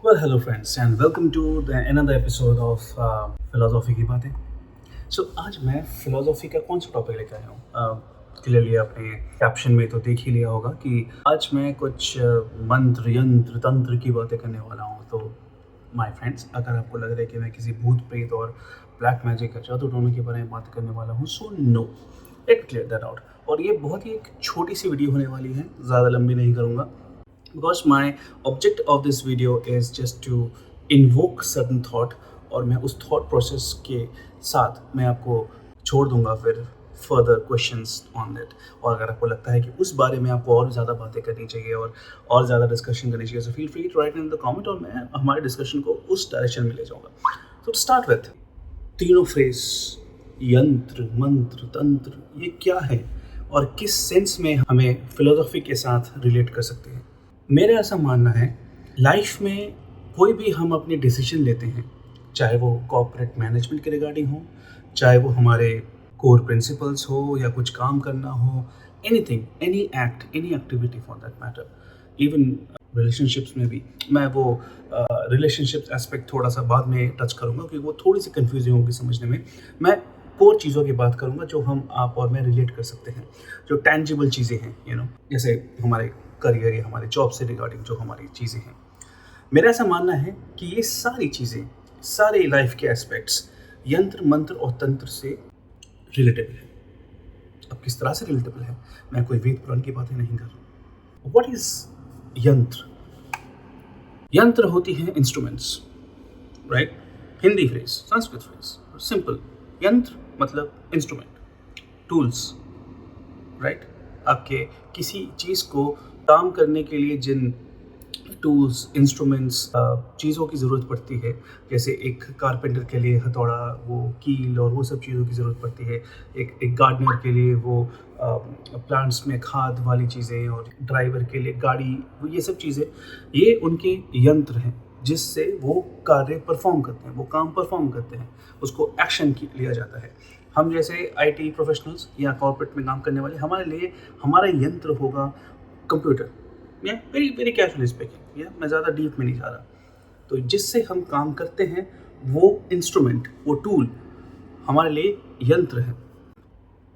Well, hello friends and welcome to another episode of philosophy की बातें। आज मैं फिलोसॉफी का कौन सा टॉपिक लेकर आया हूँ। क्लियरली आपने कैप्शन में तो देख ही लिया होगा कि आज मैं कुछ मंत्र यंत्र तंत्र की बातें करने वाला हूँ। तो माय फ्रेंड्स, अगर आपको लग रहा है कि मैं किसी भूत प्रेत और ब्लैक मैजिक या जादू टोने के बारे में बात करने वाला हूँ, so no, let clear that out. और ये बहुत ही एक छोटी सी वीडियो होने वाली है, ज़्यादा लंबी नहीं करूँगा, because my object of this video is just to invoke certain thought, और मैं उस thought process के साथ मैं आपको छोड़ दूंगा फिर further questions on it। और अगर आपको लगता है कि उस बारे में आपको और ज़्यादा बातें करनी चाहिए और ज़्यादा डिस्कशन करनी चाहिए, so feel free to write in the comment और मैं हमारे डिस्कशन को उस डायरेक्शन में ले जाऊँगा। तो स्टार्ट विथ तीनों फ्रेज यंत्र मंत्र तंत्र, ये क्या है और किस सेंस में हमें फिलोसॉफी के साथ रिलेट कर सकते हैं। मेरा ऐसा मानना है, लाइफ में कोई भी हम अपने डिसीजन लेते हैं, चाहे वो कॉर्पोरेट मैनेजमेंट के रिगार्डिंग हो, चाहे वो हमारे कोर प्रिंसिपल्स हो या कुछ काम करना हो, anything, any act, any activity for that matter, even relationships में भी। मैं वो रिलेशनशिप्स एस्पेक्ट थोड़ा सा बाद में टच करूँगा क्योंकि वो थोड़ी सी कन्फ्यूजिंग होगी समझने में। मैं कोर चीज़ों की बात करूँगा जो हम आप और मैं रिलेट कर सकते हैं, जो टैंजिबल चीज़ें हैं, जैसे हमारे करियर या हमारे जॉब से रिगार्डिंग जो हमारी चीज़ें हैं। मेरा ऐसा मानना है कि ये सारी चीज़ें, सारे लाइफ के एस्पेक्ट्स यंत्र मंत्र और तंत्र से रिलेटेबल है। अब किस तरह से रिलेटेबल है, मैं कोई वेद पुराण की बातें नहीं कर रहा। व्हाट इज यंत्र? यंत्र होती हैं instruments, right? Hindi phrase, Sanskrit phrase, simple. यंत्र मतलब इंस्ट्रूमेंट, टूल्स, राइट? आपके किसी चीज़ को काम करने के लिए जिन टूल्स, इंस्ट्रूमेंट्स, चीज़ों की ज़रूरत पड़ती है, जैसे एक कारपेंटर के लिए हथौड़ा, वो कील और वो सब चीज़ों की ज़रूरत पड़ती है। एक गार्डनर के लिए वो प्लांट्स में खाद वाली चीज़ें, और ड्राइवर के लिए गाड़ी, वो ये सब चीज़ें, ये उनके यंत्र हैं जिससे वो कार्य परफॉर्म करते हैं, वो काम परफॉर्म करते हैं, उसको एक्शन लिया जाता है। हम जैसे आईटी प्रोफेशनल्स या कॉर्पोरेट में काम करने वाले, हमारे लिए हमारा यंत्र होगा कंप्यूटर, या वेरी वेरी कैजुअली स्पीकिंग, या मैं ज़्यादा डीप में नहीं जा रहा। तो जिससे हम काम करते हैं वो इंस्ट्रूमेंट, वो टूल हमारे लिए यंत्र है।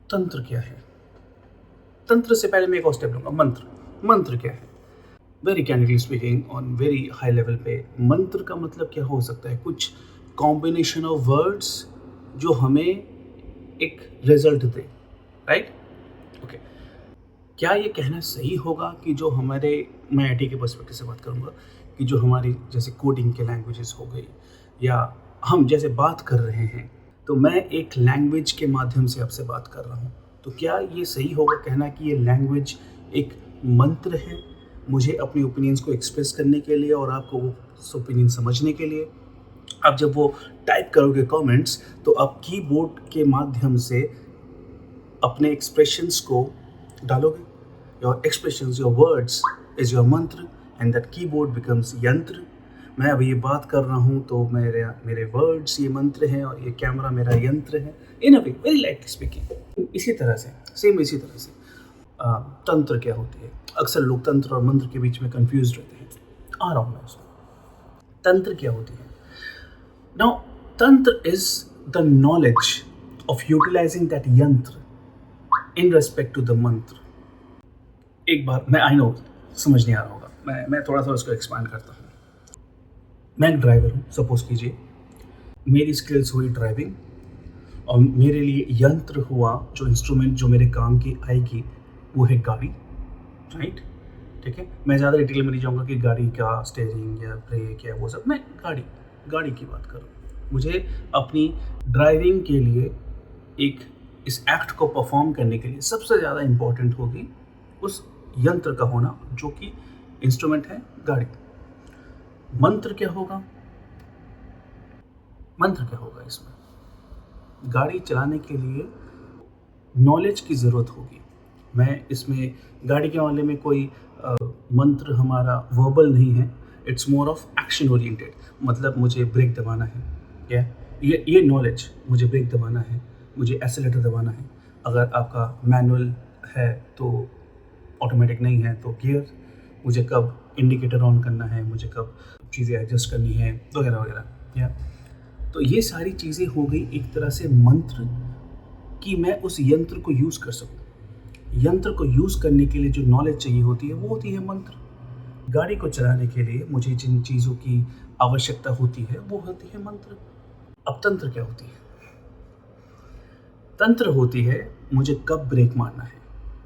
तंत्र क्या है? तंत्र से पहले मैं एक और स्टेप लूँगा। मंत्र क्या है? Very candidly speaking, on very high level पे, मंत्र का मतलब क्या हो सकता है? कुछ कॉम्बिनेशन ऑफ वर्ड्स जो हमें एक रिजल्ट दे, राइट? ओके, क्या ये कहना सही होगा कि जो हमारे, मैं आईटी के पर्सपेक्टिव से बात करूँगा, कि जो हमारी जैसे कोडिंग के लैंग्वेजेस हो गई, या हम जैसे बात कर रहे हैं, तो मैं एक लैंग्वेज के माध्यम से आपसे बात कर रहा हूँ, तो क्या ये सही होगा कहना कि ये लैंग्वेज एक मंत्र है मुझे अपनी ओपिनियंस को एक्सप्रेस करने के लिए और आपको वो ओपिनियन समझने के लिए? आप जब वो टाइप करोगे कमेंट्स, तो आप कीबोर्ड के माध्यम से अपने एक्सप्रेशंस को डालोगे। Your expressions, your words is your मंत्र, एंड दैट कीबोर्ड बिकम्स यंत्र। मैं अभी ये बात कर रहा हूँ तो मेरे वर्ड्स ये मंत्र हैं और ये कैमरा मेरा यंत्र है, इन अ वे, वेरी लाइटली स्पीकिंग। इसी तरह से तंत्र क्या होती है? अक्सर लोग तंत्र और मंत्र के बीच में कंफ्यूज रहते हैं। आ रहा हूँ मैं उसमें। तंत्र क्या होती है? Now, tantra is the knowledge of utilizing that yantra in respect to the मंत्र। एक बार, मैं आई नो समझ नहीं आ रहा होगा, मैं थोड़ा सा उसको एक्सपांड करता हूँ। मैं एक ड्राइवर हूँ, सपोज कीजिए मेरी स्किल्स हुई ड्राइविंग, और मेरे लिए यंत्र हुआ, जो इंस्ट्रूमेंट जो मेरे काम की आएगी, वो है गाड़ी, राइट? ठीक है, मैं ज़्यादा डिटेल में नहीं जाऊँगा कि गाड़ी का स्टीयरिंग या ब्रेक या वो सब, मैं गाड़ी की बात करूँ। मुझे अपनी ड्राइविंग के लिए इस एक्ट को परफॉर्म करने के लिए सबसे ज़्यादा इम्पॉर्टेंट होगी उस यंत्र का होना, जो कि इंस्ट्रूमेंट है गाड़ी। मंत्र क्या होगा? इसमें गाड़ी चलाने के लिए नॉलेज की ज़रूरत होगी। मैं इसमें गाड़ी के मामले में कोई मंत्र हमारा वर्बल नहीं है, it's more of action oriented. मतलब मुझे ब्रेक दबाना है, या ये नॉलेज, मुझे ब्रेक दबाना है, मुझे एक्सेलेरेटर दबाना है। अगर आपका मैनुअल है तो ऑटोमेटिक नहीं है तो गियर, मुझे कब इंडिकेटर ऑन करना है, मुझे कब चीज़ें एडजस्ट करनी है वगैरह वगैरह। या तो ये सारी चीज़ें हो गई एक तरह से मंत्र कि मैं उस यंत्र को यूज़ कर सकूँ। यंत्र को यूज़ करने के लिए जो नॉलेज चाहिए होती है वो होती है मंत्र। गाड़ी को चलाने के लिए मुझे जिन चीज़ों की आवश्यकता होती है वो होती है मंत्र। अब तंत्र क्या होती है? तंत्र होती है मुझे कब ब्रेक मारना है,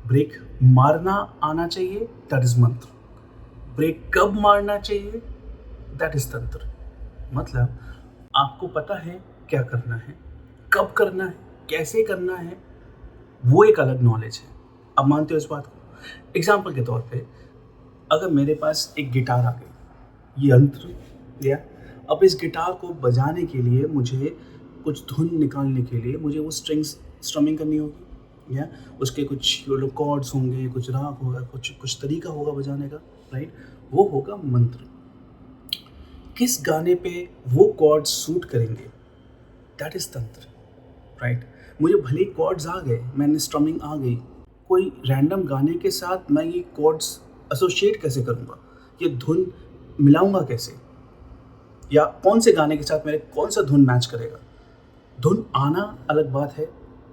ब्रेक मारना आना चाहिए, दैट इज मंत्र। ब्रेक कब मारना चाहिए, दैट इज तंत्र। मतलब आपको पता है क्या करना है, कब करना है, कैसे करना है, वो एक अलग नॉलेज है। अब मानते हो इस बात को? एग्जाम्पल के तौर पे अगर मेरे पास एक गिटार आ गई, यंत्र या अब इस गिटार को बजाने के लिए मुझे कुछ धुन निकालने के लिए मुझे वो स्ट्रिंग्स स्ट्रमिंग करनी होगी, या उसके कुछ कॉर्ड्स होंगे, कुछ राग होगा, कुछ तरीका होगा बजाने का, राइट? वो होगा मंत्र। किस गाने पे वो कॉर्ड्स सूट करेंगे, दैट इज तंत्र, राइट? मुझे भले कॉर्ड्स आ गए, मैंने स्ट्रमिंग आ गई, कोई रैंडम गाने के साथ मैं ये कॉर्ड्स एसोसिएट कैसे करूँगा, ये धुन मिलाऊंगा कैसे, या कौन से गाने के साथ मेरे कौन सा धुन मैच करेगा। धुन आना अलग बात है,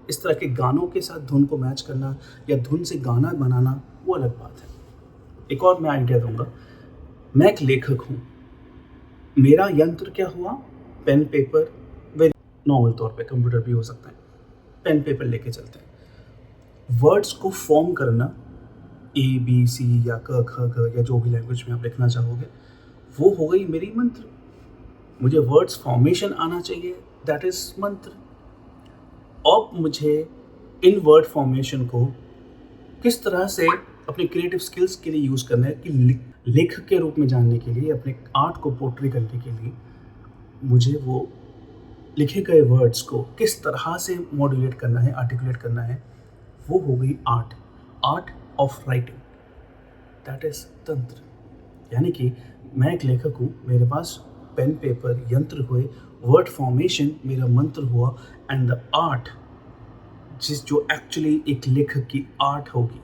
इस तरह के गानों के साथ धुन को मैच करना या धुन से गाना बनाना वो अलग बात है। एक और मैं आइडिया दूंगा। मैं एक लेखक हूँ, मेरा यंत्र क्या हुआ, पेन पेपर, वेरी नॉर्मल तौर पे कंप्यूटर भी हो सकता है, पेन पेपर लेके चलते हैं। वर्ड्स को फॉर्म करना, ABC या क ख ग या जो भी लैंग्वेज में आप लिखना चाहोगे, वो हो गई मेरी मंत्र। मुझे वर्ड्स फॉर्मेशन आना चाहिए, दैट इज मंत्र। अब मुझे इन वर्ड फॉर्मेशन को किस तरह से अपने क्रिएटिव स्किल्स के लिए यूज़ करना है, कि लेखक के रूप में जानने के लिए, अपने आर्ट को पोर्ट्रे करने के लिए मुझे वो लिखे गए वर्ड्स को किस तरह से मॉड्यूलेट करना है, आर्टिकुलेट करना है, वो हो गई art of writing, that is तंत्र। यानी कि मैं एक लेखक हूँ, मेरे पास पेन पेपर यंत्र हुए, वर्ड फॉर्मेशन मेरा मंत्र हुआ, एंड द आर्ट जो एक्चुअली एक लेखक की आर्ट होगी,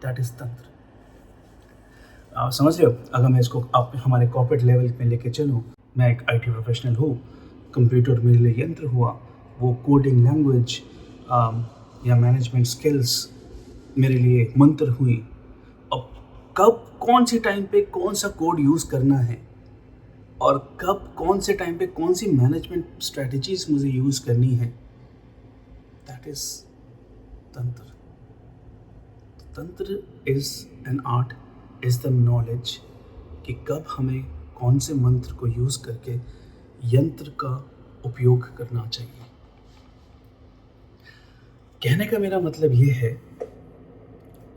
दैट इज तंत्र। आप समझ रहे हो? अगर मैं इसको आप हमारे कॉर्पोरेट लेवल पे लेके चलूँ, मैं एक IT प्रोफेशनल हूँ, कंप्यूटर मेरे लिए यंत्र हुआ, वो कोडिंग लैंग्वेज या मैनेजमेंट स्किल्स मेरे लिए मंत्र हुई। अब कब कौन से टाइम पे कौन सा कोड यूज़ करना है और कब कौन से टाइम पे कौन सी मैनेजमेंट स्ट्रेटजीज मुझे यूज़ करनी है, दैट इज तंत्र। तंत्र is an art, is the knowledge कि कब हमें कौन से मंत्र को यूज़ करके यंत्र का उपयोग करना चाहिए। कहने का मेरा मतलब ये है,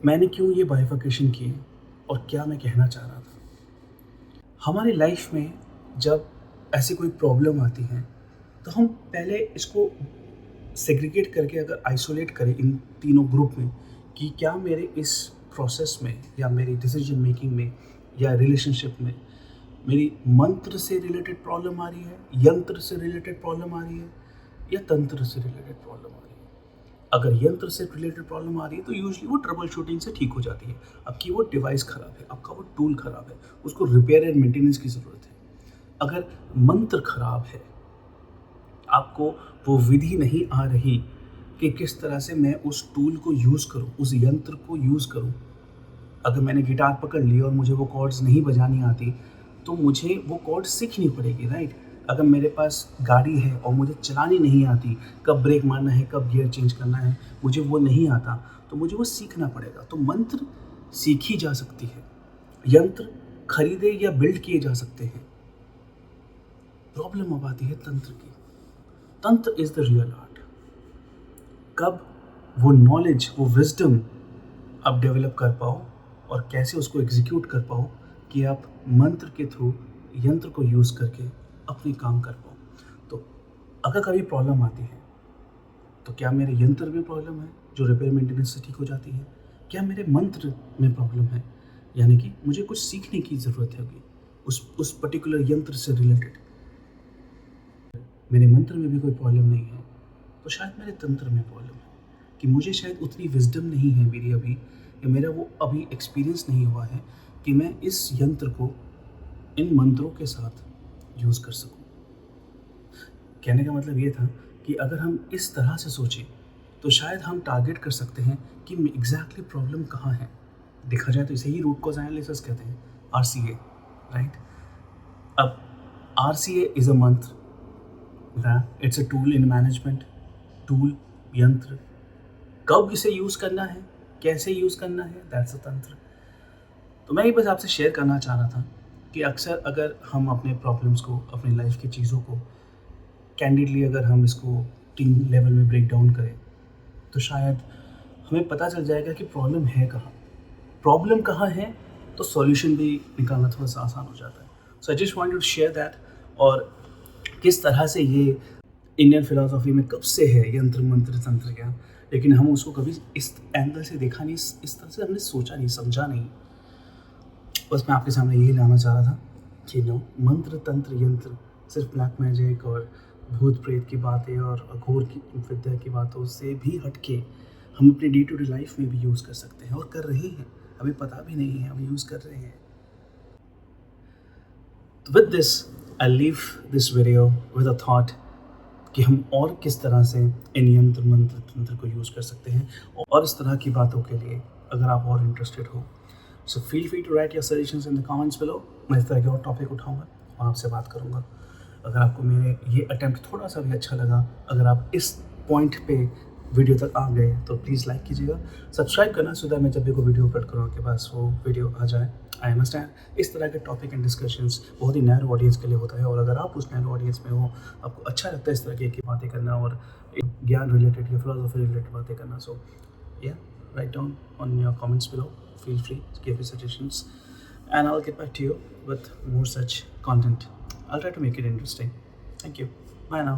मैंने क्यों ये बाइफर्केशन की और क्या मैं कहना चाह रहा था। हमारी लाइफ में जब ऐसी कोई प्रॉब्लम आती है तो हम पहले इसको सेग्रीगेट करके अगर आइसोलेट करें इन तीनों ग्रुप में, कि क्या मेरे इस प्रोसेस में या मेरी डिसीजन मेकिंग में या रिलेशनशिप में मेरी मंत्र से रिलेटेड प्रॉब्लम आ रही है, यंत्र से रिलेटेड प्रॉब्लम आ रही है, या तंत्र से रिलेटेड प्रॉब्लम आ रही है। अगर यंत्र से रिलेटेड प्रॉब्लम आ रही है तो यूजुअली वो ट्रबल शूटिंग से ठीक हो जाती है। आपकी वो डिवाइस ख़राब है, आपका वो टूल ख़राब है, उसको रिपेयर एंड मेंटेनेंस की ज़रूरत है। अगर मंत्र ख़राब है, आपको वो विधि नहीं आ रही कि किस तरह से मैं उस टूल को यूज़ करूँ, उस यंत्र को यूज़ करूँ। अगर मैंने गिटार पकड़ ली और मुझे वो कॉर्ड्स नहीं बजानी आती तो मुझे वो कॉर्ड्स सीखनी पड़ेगी, राइट? अगर मेरे पास गाड़ी है और मुझे चलानी नहीं आती, कब ब्रेक मारना है, कब गियर चेंज करना है, मुझे वो नहीं आता, तो मुझे वो सीखना पड़ेगा। तो मंत्र सीखी जा सकती है, यंत्र खरीदे या बिल्ड किए जा सकते हैं। प्रॉब्लम अब आती है तंत्र की। तंत्र इज द रियल आर्ट। कब वो नॉलेज, वो विजडम आप डेवलप कर पाओ और कैसे उसको एग्जीक्यूट कर पाओ कि आप मंत्र के थ्रू यंत्र को यूज़ करके अपने काम कर पाओ। तो अगर कभी प्रॉब्लम आती है तो क्या मेरे यंत्र में प्रॉब्लम है जो रिपेयर मेंटेनेंस से ठीक हो जाती है, क्या मेरे मंत्र में प्रॉब्लम है, यानी कि मुझे कुछ सीखने की ज़रूरत होगी उस पर्टिकुलर यंत्र से रिलेटेड। मेरे मंत्र में भी कोई प्रॉब्लम नहीं है तो शायद मेरे तंत्र में प्रॉब्लम है, कि मुझे शायद उतनी विजडम नहीं है मेरी अभी, या मेरा वो अभी एक्सपीरियंस नहीं हुआ है कि मैं इस यंत्र को इन मंत्रों के साथ यूज़ कर सकूँ। कहने का मतलब ये था कि अगर हम इस तरह से सोचें तो शायद हम टारगेट कर सकते हैं कि एग्जैक्टली प्रॉब्लम कहाँ है। देखा जाए तो इसे ही रूट कॉज एनालिसिस कहते हैं, RCA, राइट। अब RCA इज़ अ मंत्र, it's a tool in management, tool, यंत्र। कब इसे यूज़ करना है, कैसे यूज़ करना है, दैट्स अ तंत्र। तो मैं ये बस आपसे शेयर करना चाह रहा था कि अक्सर अगर हम अपने प्रॉब्लम्स को, अपनी लाइफ की चीज़ों को कैंडिडली अगर हम इसको टीम लेवल में ब्रेक डाउन करें तो शायद हमें पता चल जाएगा कि प्रॉब्लम है कहाँ। प्रॉब्लम कहाँ है तो सॉल्यूशन भी निकालना थोड़ा सा आसान हो जाता है। So I just want to share that. और किस तरह से ये इंडियन फिलॉसफी में कब से है यंत्र मंत्र तंत्र ज्ञान, लेकिन हम उसको कभी इस एंगल से देखा नहीं, इस तरह से हमने सोचा नहीं, समझा नहीं। बस मैं आपके सामने यही लाना चाह रहा था कि नो, मंत्र तंत्र यंत्र सिर्फ ब्लैक मैजिक और भूत प्रेत की बातें और अघोर की विद्या की बातों से भी हटके हम अपनी डे टू डे लाइफ में भी यूज़ कर सकते हैं और कर रहे हैं। हमें पता भी नहीं है, हम यूज़ कर रहे हैं। तो with this I leave this video with a thought कि हम और किस तरह से इन यंत्र मंत्र तंत्र को यूज़ कर सकते हैं। और इस तरह की बातों के लिए अगर आप और इंटरेस्टेड हो, so feel free to write your suggestions in the comments below. मैं इस तरह के और टॉपिक उठाऊंगा और आपसे बात करूंगा। अगर आपको मेरे ये अटेम्प्ट थोड़ा सा भी अच्छा लगा, अगर आप इस पॉइंट पे वीडियो तक आ गए तो प्लीज़ लाइक कीजिएगा, सब्सक्राइब करना सो दैट मैं जब भी कोई वीडियो अपलोड करूँ आपके पास वो वीडियो आ जाए। आई अंडरस्टैंड इस तरह के टॉपिक एंड डिस्कशंस बहुत ही नैरो ऑडियंस के लिए होता है, और अगर आप उस नैरो ऑडियंस में हो, आपको अच्छा लगता है इस तरह की बातें करना और ज्ञान रिलेटेड या फिलोसफी रिलेटेड बातें करना, सो या write down on your comments below, feel free to give your suggestions and I'll get back to you with more such content. I'll try to make it interesting. Thank you. Bye now.